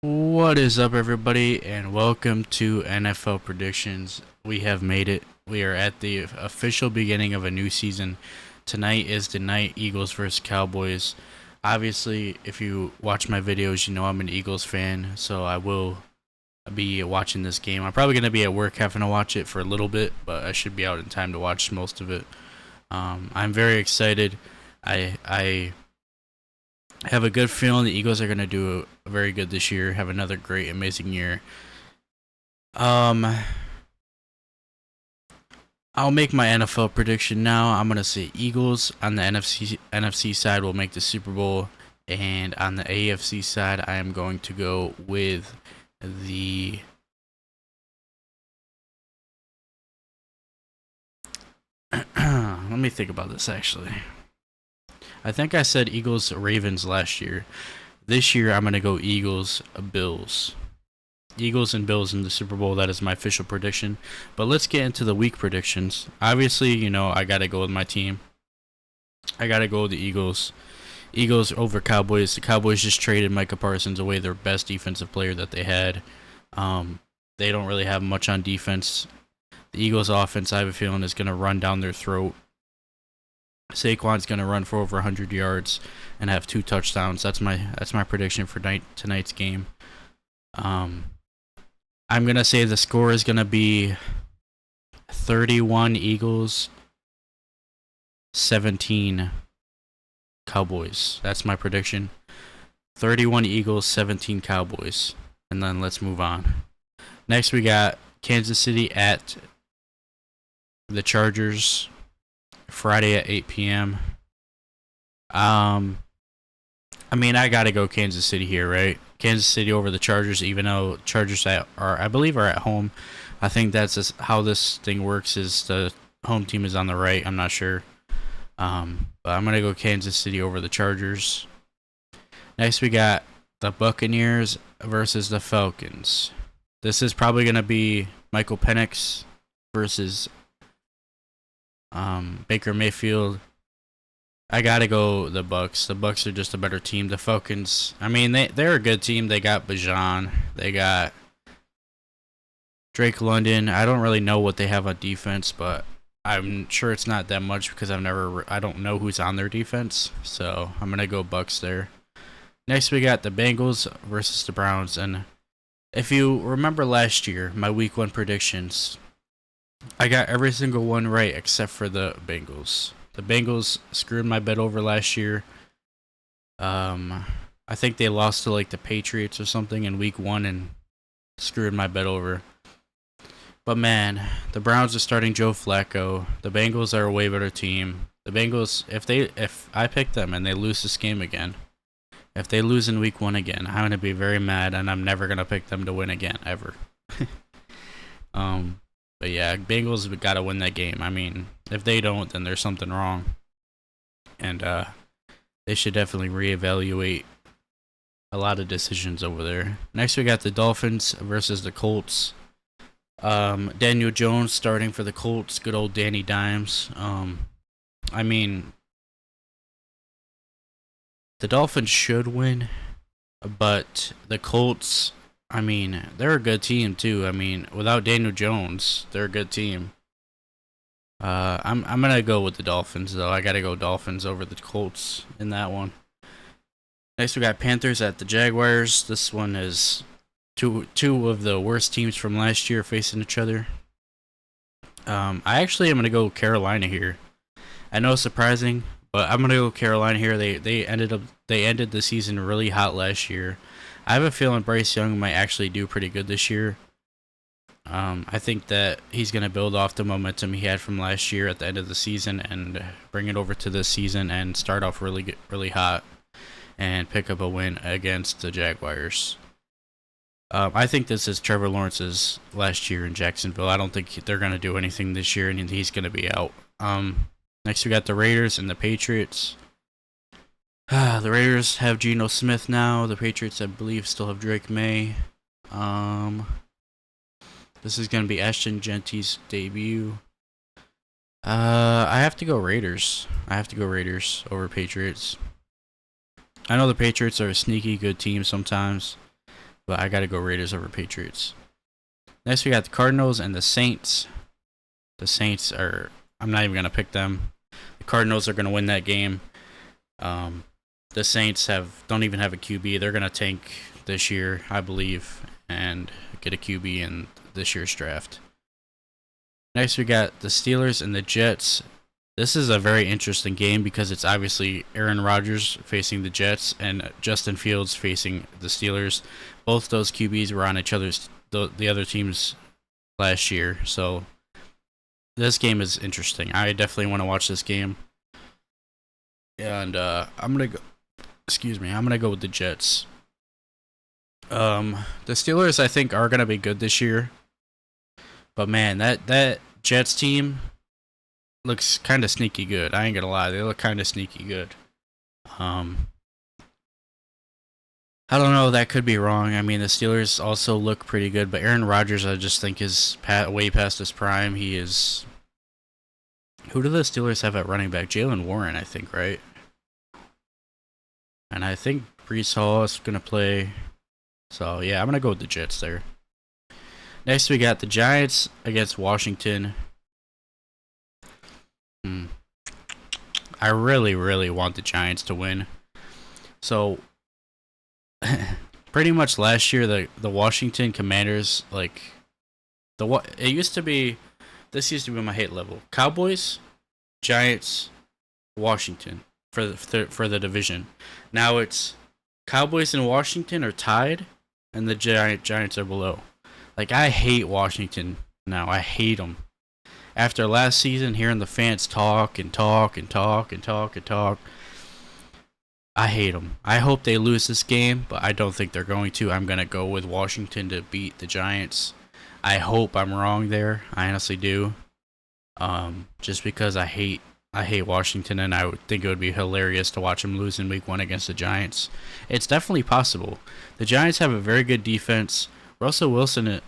What is up, everybody, and welcome to NFL Predictions. We have made it. We are at the official beginning of a new season. Tonight is the night Eagles versus Cowboys. Obviously, if you watch my videos, you know I'm an Eagles fan, so I will be watching this game. I'm probably going to be at work having to watch it for a little bit, but I should be out in time to watch most of it. I'm very excited. I have a good feeling the Eagles are going to do very good this year, have another great, amazing year. I'll make my NFL prediction now. I'm going to say Eagles on the NFC side will make the Super Bowl, and on the AFC side, I am going to go with the let me think about this actually. I think I said Eagles Ravens last year. This year I'm going to go Eagles Bills. Eagles and Bills in the Super Bowl. That is my official prediction. But let's get into the week predictions. Obviously, I got to go with my team. I got to go with the Eagles. Eagles over Cowboys. The Cowboys just traded Micah Parsons away, their best defensive player that they had. They don't really have much on defense. The Eagles offense, I have a feeling, is going to run down their throat. Saquon's going to run for over 100 yards and have 2 touchdowns. That's my prediction for tonight's game. I'm going to say the score is going to be 31 Eagles, 17 Cowboys. That's my prediction. 31 Eagles, 17 Cowboys. And then let's move on. Next we got Kansas City at the Chargers. Friday at 8 p.m. I gotta go Kansas City here, right? Kansas City over the Chargers, even though Chargers I believe are at home. I think that's just how this thing works. Is the home team is on the right? I'm not sure. But I'm gonna go Kansas City over the Chargers. Next we got the Buccaneers versus the Falcons. This is probably gonna be Michael Penix versus Baker Mayfield. I gotta go the Bucks. The Bucks are just a better team. The Falcons, they're a good team. They got Bijan. They got Drake London. I don't really know what they have on defense, but I'm sure it's not that much because I don't know who's on their defense. So I'm gonna go Bucks there. Next we got the Bengals versus the Browns, and if you remember last year, my Week 1 predictions, I got every single one right except for the Bengals. The Bengals screwed my bet over last year. I think they lost to like the Patriots or something in Week 1 and screwed my bet over. But man, the Browns are starting Joe Flacco. The Bengals are a way better team. The Bengals, if I pick them and they lose this game again, if they lose in Week 1 again, I'm gonna be very mad, and I'm never gonna pick them to win again ever. But yeah, Bengals got to win that game. If they don't, then there's something wrong. And they should definitely reevaluate a lot of decisions over there. Next, we got the Dolphins versus the Colts. Daniel Jones starting for the Colts. Good old Danny Dimes. The Dolphins should win, but the Colts, they're a good team too. Without Daniel Jones, they're a good team. I'm gonna go with the Dolphins though. I gotta go Dolphins over the Colts in that one. Next we got Panthers at the Jaguars. This one is two of the worst teams from last year facing each other. I actually am gonna go Carolina here. I know it's surprising, but I'm gonna go Carolina here. They ended the season really hot last year. I have a feeling Bryce Young might actually do pretty good this year. I think that he's going to build off the momentum he had from last year at the end of the season and bring it over to this season and start off really hot and pick up a win against the Jaguars. I think this is Trevor Lawrence's last year in Jacksonville. I don't think they're going to do anything this year, and he's going to be out. Next, we got the Raiders and the Patriots. The Raiders have Geno Smith now. The Patriots, I believe, still have Drake May. This is going to be Ashton Genty's debut. I have to go Raiders. I have to go Raiders over Patriots. I know the Patriots are a sneaky good team sometimes, but I gotta go Raiders over Patriots. Next, we got the Cardinals and the Saints. The Saints are. I'm not even gonna pick them. The Cardinals are gonna win that game. The Saints don't even have a QB. They're gonna tank this year, I believe, and get a QB in this year's draft. Next, we got the Steelers and the Jets. This is a very interesting game because it's obviously Aaron Rodgers facing the Jets and Justin Fields facing the Steelers. Both those QBs were on each other's the other teams last year, so this game is interesting. I definitely want to watch this game, and I'm gonna go. Excuse me. I'm gonna go with the Jets. The Steelers, I think, are gonna be good this year, but man, that Jets team looks kind of sneaky good. I ain't gonna lie, they look kind of sneaky good. I don't know, that could be wrong. I mean, the Steelers also look pretty good, but Aaron Rodgers, I just think, is way past his prime. He is. Who do the Steelers have at running back? Jalen Warren, I think, right? And I think Breece Hall is gonna play. So yeah, I'm gonna go with the Jets there. Next, we got the Giants against Washington. I really, really want the Giants to win. So, pretty much last year, the Washington Commanders, like, it used to be, this used to be my hate level. Cowboys, Giants, Washington for the division. Now it's Cowboys and Washington are tied, and the Giants are below. Like, I hate Washington now. I hate them. After last season, hearing the fans talk and talk and talk and talk and talk, I hate them. I hope they lose this game, but I don't think they're going to. I'm going to go with Washington to beat the Giants. I hope I'm wrong there. I honestly do. Just because I hate Washington, and I would think it would be hilarious to watch them lose in week 1 against the Giants. It's definitely possible. The Giants have a very good defense. Russell Wilson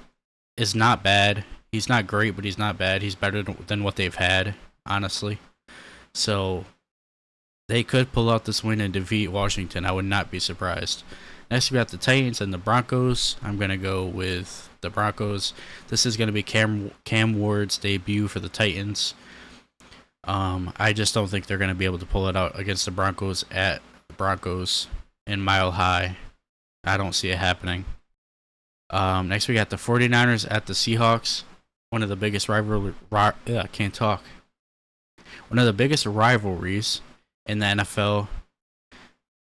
is not bad. He's not great, but he's not bad. He's better than what they've had, honestly. So they could pull out this win and defeat Washington. I would not be surprised. Next, we got the Titans and the Broncos. I'm going to go with the Broncos. This is going to be Cam Ward's debut for the Titans. I just don't think they're going to be able to pull it out against the Broncos at the Broncos in Mile High. I don't see it happening. Next, we got the 49ers at the Seahawks. One of the biggest rivalries in the NFL.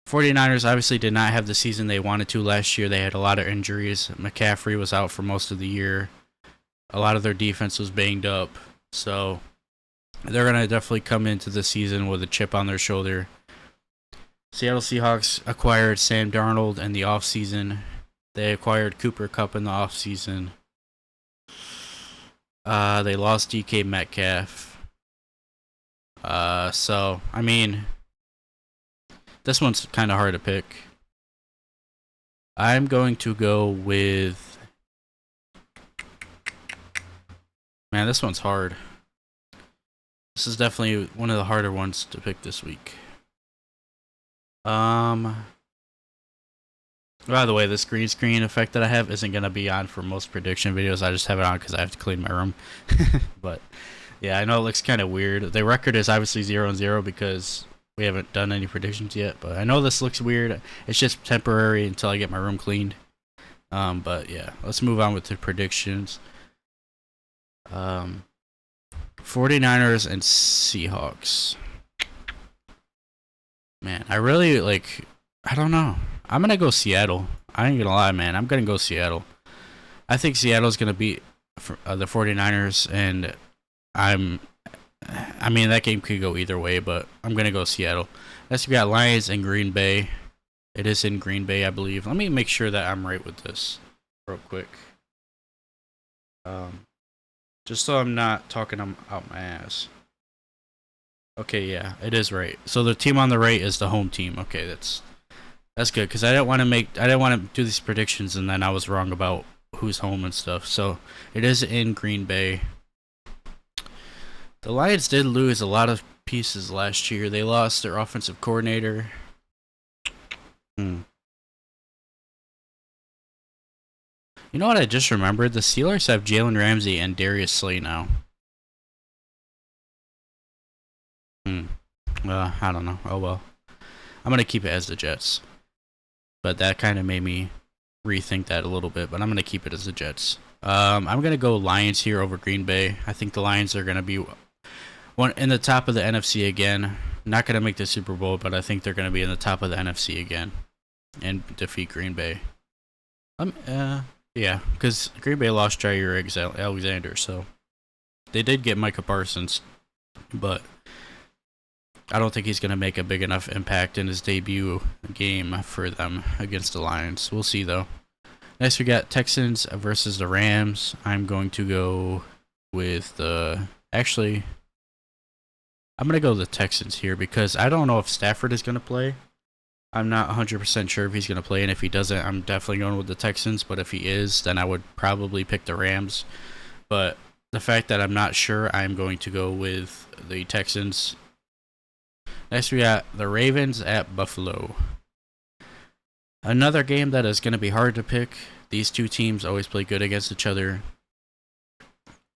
49ers obviously did not have the season they wanted to last year. They had a lot of injuries. McCaffrey was out for most of the year. A lot of their defense was banged up. So they're going to definitely come into the season with a chip on their shoulder. Seattle Seahawks acquired Sam Darnold in the offseason. They acquired Cooper Kupp in the offseason. They lost DK Metcalf. So, I mean, this one's kind of hard to pick. I'm going to go with... Man, this one's hard. This is definitely one of the harder ones to pick this week. By the way, this green screen effect that I have isn't going to be on for most prediction videos. I just have it on because I have to clean my room. But, yeah, I know it looks kind of weird. The record is obviously 0-0 because we haven't done any predictions yet. But I know this looks weird. It's just temporary until I get my room cleaned. But, yeah, let's move on with the predictions. 49ers and Seahawks. Man, I really, I don't know. I'm going to go Seattle. I ain't going to lie, man. I'm going to go Seattle. I think Seattle's going to beat the 49ers, and I mean, that game could go either way, but I'm going to go Seattle. Next, we got Lions and Green Bay. It is in Green Bay, I believe. Let me make sure that I'm right with this real quick. Just so I'm not talking out my ass. Okay, yeah, it is right. So the team on the right is the home team. Okay, that's good because I didn't want to do these predictions and then I was wrong about who's home and stuff. So it is in Green Bay. The Lions did lose a lot of pieces last year. They lost their offensive coordinator. You know what I just remembered? The Steelers have Jalen Ramsey and Darius Slay now. I don't know. Oh well. I'm gonna keep it as the Jets. But that kind of made me rethink that a little bit. But I'm gonna keep it as the Jets. I'm gonna go Lions here over Green Bay. I think the Lions are gonna be one in the top of the NFC again. Not gonna make the Super Bowl, but I think they're gonna be in the top of the NFC again and defeat Green Bay. Yeah, because Green Bay lost Jair Alexander, so they did get Micah Parsons, but I don't think he's going to make a big enough impact in his debut game for them against the Lions. We'll see, though. Next, we got Texans versus the Rams. I'm going to go with the... Actually, I'm going to go with the Texans here because I don't know if Stafford is going to play. I'm not 100% sure if he's going to play, and if he doesn't, I'm definitely going with the Texans. But if he is, then I would probably pick the Rams. But the fact that I'm not sure, I'm going to go with the Texans. Next, we got the Ravens at Buffalo. Another game that is going to be hard to pick. These two teams always play good against each other.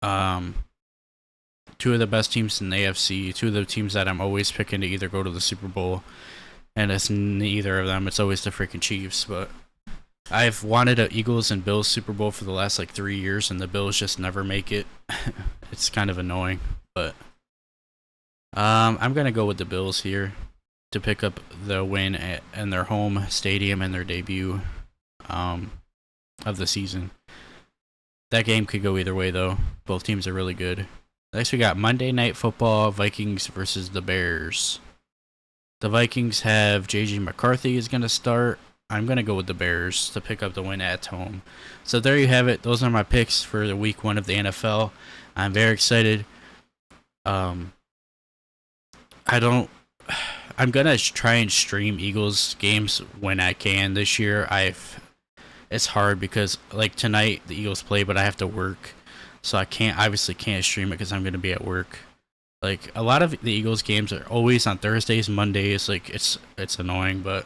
Two of the best teams in the AFC. Two of the teams that I'm always picking to either go to the Super Bowl. And it's neither of them. It's always the freaking Chiefs. But I've wanted an Eagles and Bills Super Bowl for the last 3 years, and the Bills just never make it. It's kind of annoying, but... I'm going to go with the Bills here to pick up the win in their home stadium and their debut of the season. That game could go either way, though. Both teams are really good. Next, we got Monday Night Football, Vikings versus the Bears. The Vikings have J.J. McCarthy is going to start. I'm going to go with the Bears to pick up the win at home. So there you have it. Those are my picks for the week 1 of the NFL. I'm very excited. I'm gonna try and stream Eagles games when I can this year. It's hard because tonight the Eagles play, but I have to work, so I obviously can't stream it because I'm gonna be at work. A lot of the Eagles games are always on Thursdays, Mondays. It's annoying, but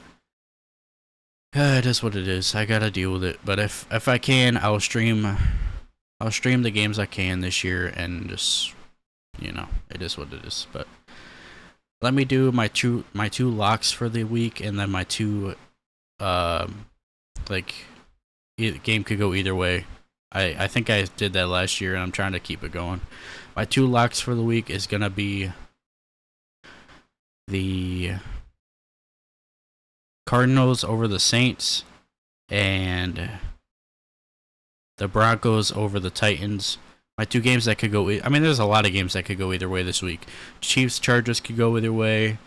it is what it is. I gotta deal with it. But if I can, I'll stream the games I can this year, and just it is what it is. But let me do my two locks for the week, and then my two game could go either way. I think I did that last year, and I'm trying to keep it going. My two locks for the week is gonna be the Cardinals over the Saints and the Broncos over the Titans. My two games that could go... there's a lot of games that could go either way this week. Chiefs, Chargers could go either way.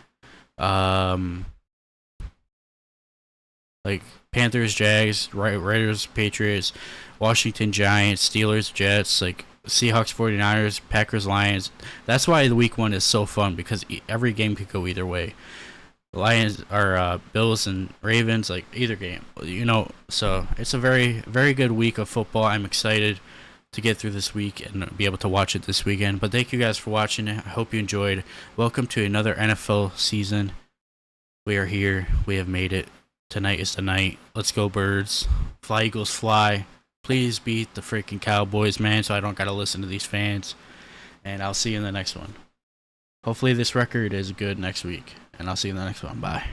Panthers, Jags, Raiders, Patriots, Washington, Giants, Steelers, Jets, Seahawks, 49ers, Packers, Lions. That's why the week 1 is so fun, because every game could go either way. Lions or Bills and Ravens, either game. So it's a very, very good week of football. I'm excited to get through this week and be able to watch it this weekend. But thank you guys for watching it. I hope you enjoyed. Welcome to another NFL season. We are here. We have made it. Tonight is the night. Let's go, Birds. Fly, Eagles, fly. Please beat the freaking Cowboys, man, so I don't gotta listen to these fans. And I'll see you in the next one. Hopefully this record is good next week. And I'll see you in the next one. Bye.